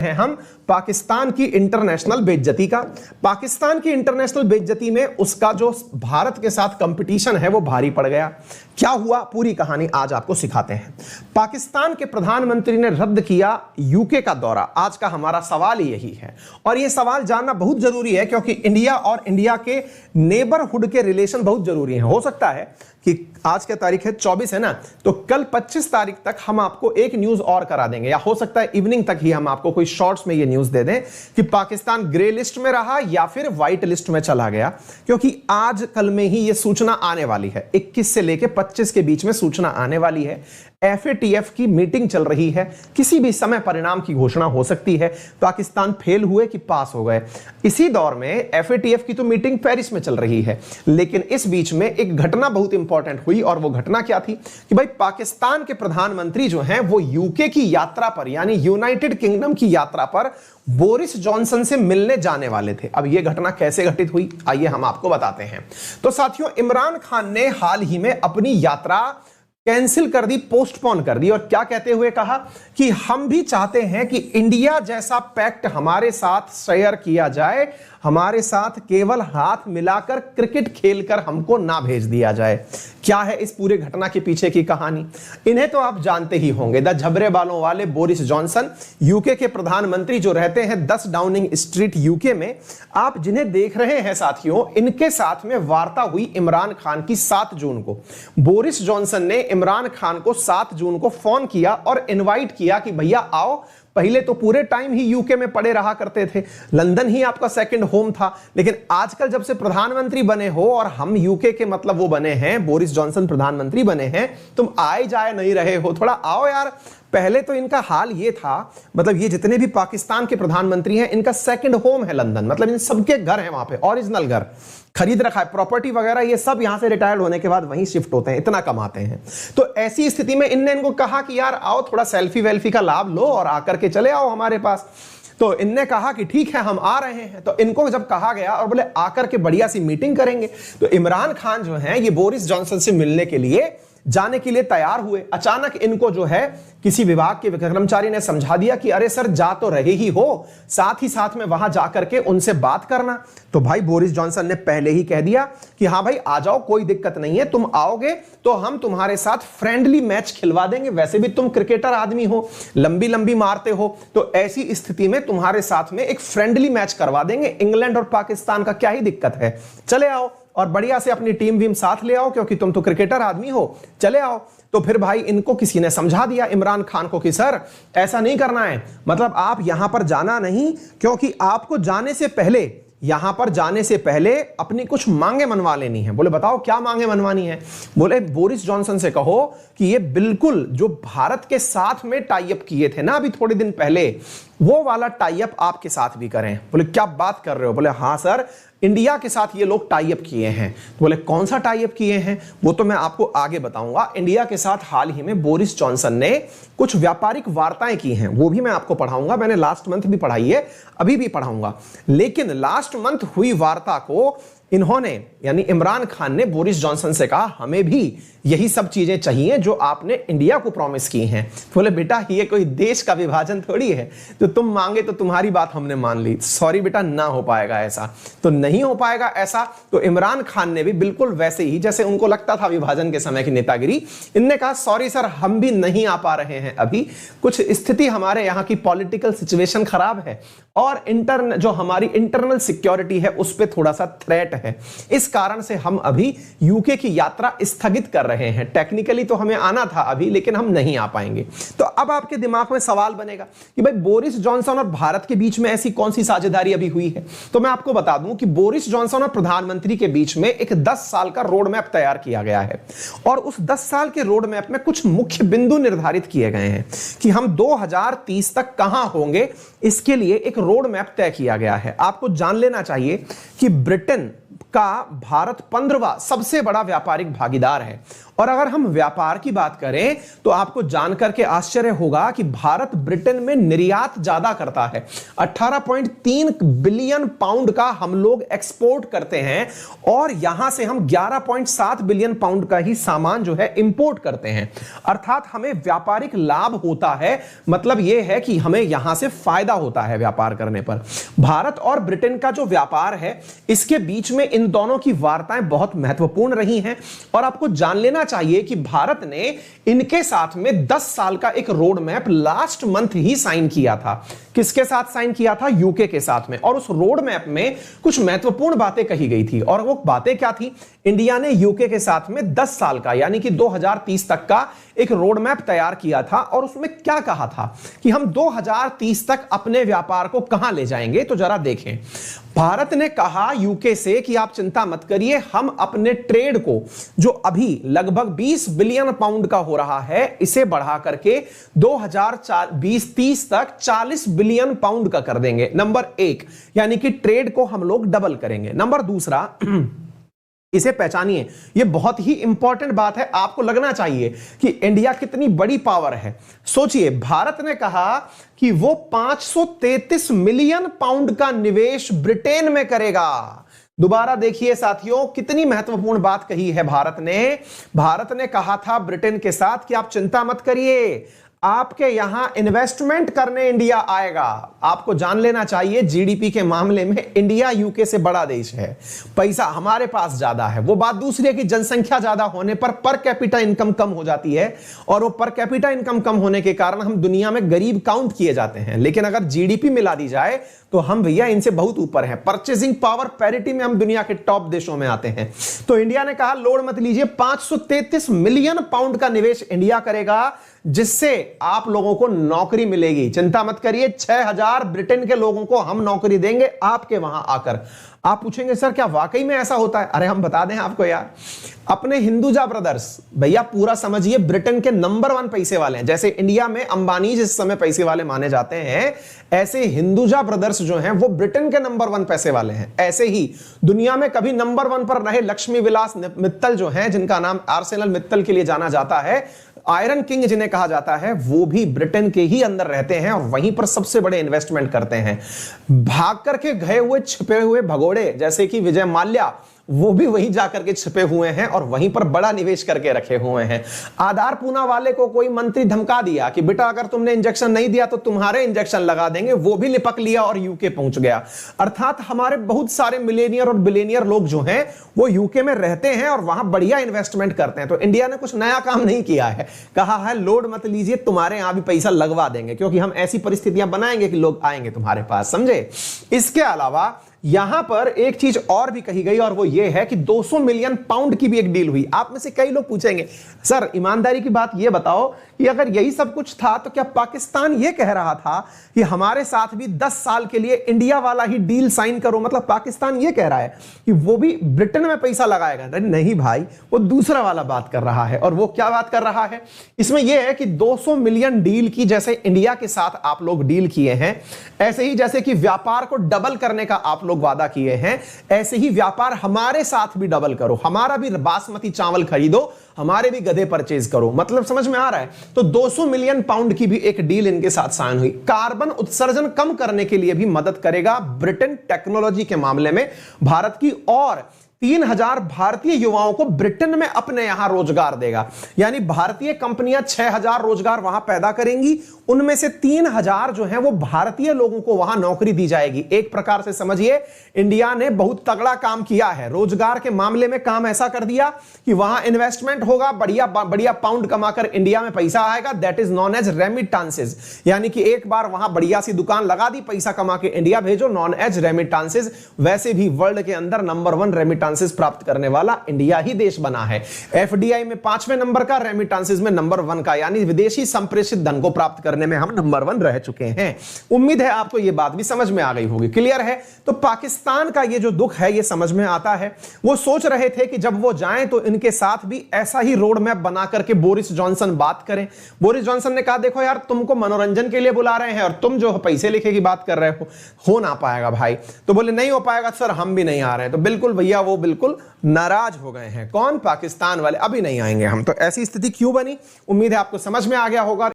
हैं हम पाकिस्तान की इंटरनेशनल बेइज्जती का। पाकिस्तान की इंटरनेशनल बेइज्जती में उसका जो भारत के साथ कंपटीशन है वो भारी पड़ गया। क्या हुआ, पूरी कहानी आज आपको सिखाते हैं। पाकिस्तान के प्रधानमंत्री ने रद्द किया यूके का दौरा। आज का हमारा सवाल यही है और यह सवाल जानना बहुत जरूरी है क्योंकि इंडिया और इंडिया के नेबरहुड के रिलेशन बहुत जरूरी हैं। हो सकता है कि आज की तारीख है 24 है ना, तो कल 25 तारीख तक हम आपको एक न्यूज और करा देंगे, या हो सकता है इवनिंग तक ही हम आपको कोई शॉर्ट्स में ये न्यूज दे दें कि पाकिस्तान ग्रे लिस्ट में रहा या फिर व्हाइट लिस्ट में चला गया, क्योंकि आज कल में ही ये सूचना आने वाली है। 21 से लेकर 25 के बीच में सूचना आने वाली है। FATF की मीटिंग चल रही है, किसी भी समय परिणाम की घोषणा हो सकती है। पाकिस्तान फेल हुए कि पास हो गए। इसी दौर में FATF की तो मीटिंग पेरिस में चल रही है, लेकिन इस बीच में एक घटना बहुत इंपॉर्टेंट हुई और वो घटना क्या थी कि भाई पाकिस्तान के प्रधानमंत्री जो हैं वो यूके की यात्रा पर, यानी यूनाइटेड किंगडम की यात्रा पर बोरिस जॉनसन से मिलने जाने वाले थे। अब यह घटना कैसे घटित हुई, आइए हम आपको बताते हैं। तो साथियों, इमरान खान ने हाल ही में अपनी यात्रा कैंसिल कर दी, पोस्टपोन कर दी, और क्या कहते हुए कहा कि हम भी चाहते हैं कि इंडिया जैसा पैक्ट हमारे साथ शेयर किया जाए, हमारे साथ केवल हाथ मिलाकर क्रिकेट खेलकर हमको ना भेज दिया जाए। क्या है इस पूरे घटना के पीछे की कहानी, इन्हें तो आप जानते ही होंगे। द झबरे बालों वाले बोरिस जॉनसन, यूके के प्रधानमंत्री जो रहते हैं 10 डाउनिंग स्ट्रीट यूके में। आप जिन्हें देख रहे हैं साथियों, इनके साथ में वार्ता हुई इमरान खान की 7 जून को। बोरिस जॉनसन ने इमरान खान को 7 जून को फोन किया और इनवाइट किया कि भैया आओ। पहले तो पूरे टाइम ही यूके में पड़े रहा करते थे, लंदन ही आपका सेकंड होम था, लेकिन आजकल जब से प्रधानमंत्री बने हो और हम यूके के मतलब वो बने हैं, बोरिस जॉनसन प्रधानमंत्री बने हैं, तुम आए जाए नहीं रहे हो, थोड़ा आओ यार। पहले तो इनका हाल ये था, मतलब ये जितने भी पाकिस्तान के प्रधानमंत्री हैं, इनका सेकंड होम है लंदन, मतलब इन सबके घर हैं वहां पे, ओरिजिनल घर खरीद रखा है, प्रॉपर्टी वगैरह ये सब यहां से रिटायर्ड होने के बाद वहीं शिफ्ट होते हैं, इतना कमाते हैं। तो ऐसी स्थिति में इनको कहा कि यार आओ, थोड़ा सेल्फी वेल्फी का लाभ लो और आकर के चले आओ हमारे पास। तो इनने कहा कि ठीक है हम आ रहे हैं। तो इनको जब कहा गया और बोले आकर के बढ़िया सी मीटिंग करेंगे, तो इमरान खान जो है ये बोरिस जॉनसन से मिलने के लिए जाने के लिए तैयार हुए। अचानक इनको जो है किसी विभाग के कर्मचारी ने समझा दिया कि अरे सर जा तो रहे ही हो, साथ ही साथ में वहां जाकर के उनसे बात करना। तो भाई बोरिस जॉनसन ने पहले ही कह दिया कि हाँ भाई आ जाओ, कोई दिक्कत नहीं है, तुम आओगे तो हम तुम्हारे साथ फ्रेंडली मैच खिलवा देंगे, वैसे भी तुम क्रिकेटर आदमी हो, लंबी लंबी मारते हो, तो ऐसी स्थिति में तुम्हारे साथ में एक फ्रेंडली मैच करवा देंगे। इंग्लैंड और पाकिस्तान का क्या ही दिक्कत है, चले आओ और बढ़िया से अपनी टीम वीम साथ ले आओ, क्योंकि तुम तो क्रिकेटर आदमी हो, चले आओ। तो फिर भाई इनको किसी ने समझा दिया इमरान खान को कि सर ऐसा नहीं करना है, मतलब आप यहां पर जाना नहीं, क्योंकि आपको जाने से पहले, यहां पर जाने से पहले अपनी कुछ मांगे मनवा लेनी है। बोले बताओ क्या मांगे मनवानी है। बोले बोरिस जॉनसन से कहो कि ये बिल्कुल जो भारत के साथ में टाई अप किए थे ना अभी थोड़े दिन पहले, वो वाला टाई अप आपके साथ भी करें। बोले क्या बात कर रहे हो। बोले हाँ सर, इंडिया के साथ ये लोग टाई अप किए हैं। तो बोले कौन सा टाई अप किए हैं, वो तो मैं आपको आगे बताऊंगा। इंडिया के साथ हाल ही में बोरिस जॉनसन ने कुछ व्यापारिक वार्ताएं की हैं, वो भी मैं आपको पढ़ाऊंगा। मैंने लास्ट मंथ भी पढ़ाई है, अभी भी पढ़ाऊंगा। लेकिन लास्ट मंथ हुई वार्ता को इन्होंने, यानी इमरान खान ने बोरिस जॉनसन से कहा हमें भी यही सब चीजें चाहिए जो आपने इंडिया को प्रॉमिस की हैं। बोले बेटा ये कोई देश का विभाजन थोड़ी है, तो तुम मांगे तो तुम्हारी बात हमने मान ली, सॉरी बेटा ना हो पाएगा ऐसा। तो नहीं हो पाएगा ऐसा। तो इमरान खान ने भी बिल्कुल वैसे ही जैसे उनको लगता था विभाजन के समय की नेतागिरी, इनने कहा सॉरी सर हम भी नहीं आ पा रहे हैं, अभी कुछ स्थिति हमारे यहाँ की पॉलिटिकल सिचुएशन खराब है और जो हमारी इंटरनल सिक्योरिटी है उस पर थोड़ा सा थ्रेट है, इस कारण से हम अभी यूके की यात्रा स्थगित कर रहे हैं। टेक्निकली तो हमें आना था अभी, लेकिन हम नहीं आ पाएंगे। तो अब आपके दिमाग में सवाल बनेगा कि भाई बोरिस जॉनसन और भारत के बीच में ऐसी कौन सी साझेदारी अभी हुई है। तो मैं आपको बता दूं कि बोरिस जॉनसन और प्रधानमंत्री के बीच में एक 10 साल का रोड मैप तैयार किया गया है और उस 10 साल के रोड मैप में कुछ मुख्य बिंदु निर्धारित किए गए हैं कि हम 2030 तक कहां होंगे, इसके लिए एक रोड मैप तय किया गया है। आपको जान लेना चाहिए कि ब्रिटेन का भारत 15वां सबसे बड़ा व्यापारिक भागीदार है और अगर हम व्यापार की बात करें तो आपको जानकर के आश्चर्य होगा कि भारत ब्रिटेन में निर्यात ज्यादा करता है। 18.3 बिलियन पाउंड का हम लोग एक्सपोर्ट करते हैं और यहां से हम 11.7 बिलियन पाउंड का ही सामान जो है इंपोर्ट करते हैं। अर्थात हमें व्यापारिक लाभ होता है, मतलब यह है कि हमें यहां से फायदा होता है व्यापार करने पर। भारत और ब्रिटेन का जो व्यापार है, इसके बीच में इन दोनों की वार्ताएं बहुत महत्वपूर्ण रही हैं और आपको जान लेना चाहिए कि भारत ने इनके साथ में 10 साल का एक रोड मैप लास्ट मंथ ही साइन किया था। किसके साथ साइन किया था? यूके के साथ में। और उस रोड मैप में कुछ महत्वपूर्ण बातें कही गई थी और वो बातें क्या थी? इंडिया ने यूके के साथ में 10 साल का यानी कि 2030 तक का एक रोड मैप तैयार किया था और उसमें क्या कहा था कि हम 2030 तक अपने व्यापार को कहां ले जाएंगे। तो जरा देखें, भारत ने कहा यूके से कि आप चिंता मत करिए, हम अपने ट्रेड को जो अभी लगभग 20 बिलियन पाउंड का हो रहा है, इसे बढ़ा करके 2020-30 तक 40 बिलियन पाउंड का कर देंगे। नंबर एक, यानी कि ट्रेड को हम लोग डबल करेंगे। नंबर दूसरा, इसे पहचानिए, यह बहुत ही इंपॉर्टेंट बात है, आपको लगना चाहिए कि इंडिया कितनी बड़ी पावर है। सोचिए, भारत ने कहा कि वो 533 मिलियन पाउंड का निवेश ब्रिटेन में करेगा। दोबारा देखिए साथियों, कितनी महत्वपूर्ण बात कही है भारत ने। भारत ने कहा था ब्रिटेन के साथ कि आप चिंता मत करिए, आपके यहां इन्वेस्टमेंट करने इंडिया आएगा। आपको जान लेना चाहिए, जीडीपी के मामले में इंडिया यूके से बड़ा देश है, पैसा हमारे पास ज्यादा है। वो बात दूसरी है कि जनसंख्या ज्यादा होने पर कैपिटा इनकम कम हो जाती है और वो पर कैपिटा इनकम कम होने के कारण हम दुनिया में गरीब काउंट किए जाते हैं। लेकिन अगर जीडीपी मिला दी जाए तो हम भैया इनसे बहुत ऊपर हैं। परचेजिंग पावर पैरिटी में हम दुनिया के टॉप देशों में आते हैं। तो इंडिया ने कहा लोड मत लीजिए, 533 मिलियन पाउंड का निवेश इंडिया करेगा, जिससे आप लोगों को नौकरी मिलेगी। चिंता मत करिए, 6000 ब्रिटेन के लोगों को हम नौकरी देंगे आपके वहां आकर। आप पूछेंगे सर क्या वाकई में ऐसा होता है? अरे हम बता दें आपको यार, अपने हिंदुजा ब्रदर्स भैया पूरा समझिए ब्रिटेन के नंबर 1 पैसे वाले हैं। जैसे इंडिया में अंबानी जिस समय पैसे वाले माने जाते हैं, ऐसे हिंदुजा ब्रदर्स जो हैं वो ब्रिटेन के नंबर 1 पैसे वाले हैं। ऐसे ही दुनिया में कभी नंबर 1 पर रहे लक्ष्मी विलास मित्तल जो हैं, जिनका नाम आर्सेनल मित्तल के लिए जाना जाता है, आयरन किंग जिन्हें कहा जाता है, वो भी ब्रिटेन के ही अंदर रहते हैं और वहीं पर सबसे बड़े इन्वेस्टमेंट करते हैं। भाग करके गए हुए छिपे हुए भगोड़े जैसे कि विजय माल्या, वो भी वहीं जाकर के छिपे हुए हैं और वहीं पर बड़ा निवेश करके रखे हुए हैं। आधार पूना वाले को कोई मंत्री धमका दिया कि बेटा अगर तुमने इंजेक्शन नहीं दिया तो तुम्हारे इंजेक्शन लगा देंगे, वो भी लिपक लिया और यूके पहुंच गया। अर्थात हमारे बहुत सारे मिलेनियर और बिलियनियर लोग जो हैं वो यूके में रहते हैं और वहां बढ़िया इन्वेस्टमेंट करते हैं। तो इंडिया ने कुछ नया काम नहीं किया है, कहा है लोड मत लीजिए, तुम्हारे यहां भी पैसा लगवा देंगे, क्योंकि हम ऐसी परिस्थितियां बनाएंगे कि लोग आएंगे तुम्हारे पास, समझे। इसके अलावा यहां पर एक चीज और भी कही गई और वो ये है कि 200 मिलियन पाउंड की भी एक डील हुई। आप में से कई लोग पूछेंगे सर ईमानदारी की बात ये बताओ कि अगर यही सब कुछ था तो क्या पाकिस्तान ये कह रहा था कि हमारे साथ भी 10 साल के लिए इंडिया वाला ही डील साइन करो? मतलब पाकिस्तान ये कह रहा है कि वो भी ब्रिटेन में पैसा लगाएगा? नहीं भाई, वो दूसरा वाला बात कर रहा है। और वो क्या बात कर रहा है? इसमें यह है कि 200 मिलियन डील की, जैसे इंडिया के साथ आप लोग डील किए हैं, ऐसे ही जैसे कि व्यापार को डबल करने का आप लोग वादा किए हैं, ऐसे ही व्यापार हमारे साथ भी डबल करो, हमारा भी बासमती चावल खरीदो, हमारे भी गधे परचेज करो। मतलब समझ में आ रहा है? तो 200 मिलियन पाउंड की भी एक डील इनके साथ साइन हुई। कार्बन उत्सर्जन कम करने के लिए भी मदद करेगा ब्रिटेन टेक्नोलॉजी के मामले में भारत की, और 3000 भारतीय युवाओं को ब्रिटेन में अपने यहां रोजगार देगा। यानी भारतीय कंपनियां 6000 रोजगार वहां पैदा करेंगी, उनमें से 3000 जो हैं वो भारतीय लोगों को वहां नौकरी दी जाएगी। एक प्रकार से समझिए इंडिया ने बहुत तगड़ा काम किया है रोजगार के मामले में। काम ऐसा कर दिया कि वहां इन्वेस्टमेंट होगा, बढ़िया बढ़िया पाउंड कमाकर इंडिया में पैसा आएगा, that is known as remittances. यानी कि एक बार वहां बढ़िया सी दुकान लगा दी, पैसा कमा के इंडिया भेजो, नॉन एज रेमिटांसेस। वैसे भी वर्ल्ड के अंदर नंबर 1 रेमिटांसेस प्राप्त करने वाला इंडिया ही देश बना है। एफडीआई में 5वें नंबर का, रेमिटांसेस में नंबर 1 का, यानी विदेशी संप्रेषित धन को प्राप्त करने करने में हम नंबर 1 रह चुके हैं। उम्मीद है आपको यह बात भी समझ में आ गई होगी। क्लियर है? तो पाकिस्तान का ये जो दुख है ये समझ में आता है। वो सोच रहे थे कि जब वो जाएं तो इनके साथ भी ऐसा ही रोड मैप बना करके बोरिस जॉनसन बात करें। बोरिस जॉनसन ने कहा देखो यार, तुमको मनोरंजन के लिए बुला रहे हैं और तुम जो पैसे लिखे की बात कर रहे हो ना पाएगा भाई। तो बोले नहीं हो पाएगा सर, हम भी नहीं आ रहे हैं। तो बिल्कुल भैया वो बिल्कुल नाराज हो गए हैं। कौन? पाकिस्तान वाले। अभी नहीं आएंगे हम। तो ऐसी स्थिति क्यों बनी? उम्मीद है आपको समझ में आ गया होगा।